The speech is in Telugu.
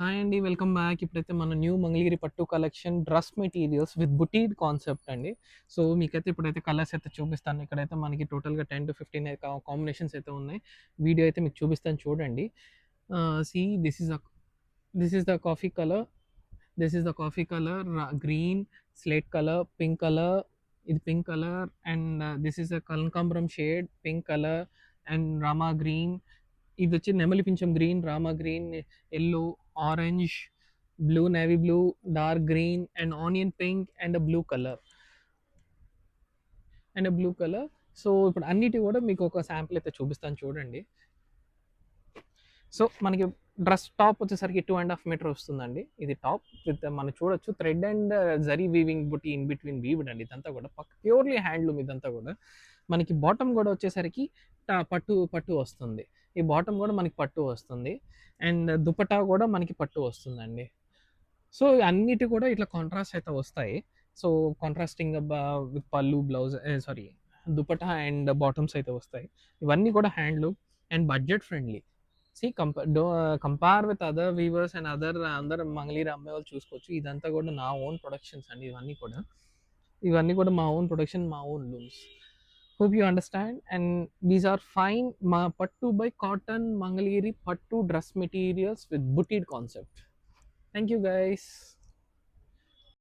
హాయ్ అండి. Welcome back. ఇప్పుడైతే మన న్యూ మంగళగిరి పట్టు collection dress materials with బుటీడ్ concept అండి. సో, మీకైతే ఇప్పుడైతే కలర్స్ అయితే చూపిస్తాను. ఇక్కడైతే మనకి టోటల్‌గా 10-15 కాంబినేషన్స్ అయితే ఉన్నాయి. వీడియో అయితే మీకు చూపిస్తాను చూడండి. See this is the coffee colour. This is the coffee colour, green, slate colour, pink colour. ఇది pink colour and this is the kanakambaram shade, pink colour and Rama green. ఇదొచ్చి నెమలి పింఛం green, Rama green, yellow, orange, blue, navy blue, dark green and onion pink and blue colour so ఇప్పుడు అన్నిటి కూడా మీకు ఒక శాంపుల్ అయితే చూపిస్తాను చూడండి. సో మనకి డ్రెస్ టాప్ వచ్చేసరికి 2.5 మీటర్ వస్తుందండి. ఇది టాప్ విత్ మనం చూడొచ్చు థ్రెడ్ అండ్ జరీ వీవింగ్ బుట్టి ఇన్ బిట్వీన్ వీవ్డ్ అండి. ఇదంతా కూడా ప్యూర్లీ హ్యాండ్లూమ్ ఇదంతా కూడా. మనకి బాటమ్ కూడా వచ్చేసరికి పట్టు పట్టు వస్తుంది. ఈ బాటమ్ కూడా మనకి పట్టు వస్తుంది అండ్ దుపట్టా కూడా మనకి పట్టు వస్తుందండి. సో అన్నిటి కూడా ఇట్లా కాంట్రాస్ట్ అయితే వస్తాయి. సో కాంట్రాస్టింగ్ విత్ పళ్ళు, blouse, sari, dupatta and bottoms అయితే వస్తాయి. ఇవన్నీ కూడా handloom and budget friendly. Compare with other weavers and అందరు మంగళగిరి అమ్మే వాళ్ళు చూసుకోవచ్చు. ఇదంతా కూడా నా ఓన్ ప్రొడక్షన్స్ అండి. ఇవన్నీ కూడా మా ఓన్ ప్రొడక్షన్, మా own looms. Hope you understand and these are fine మా పట్టు బై కాటన్ మంగళగిరి పట్టు dress materials with బుటీడ్ concept. Thank you guys.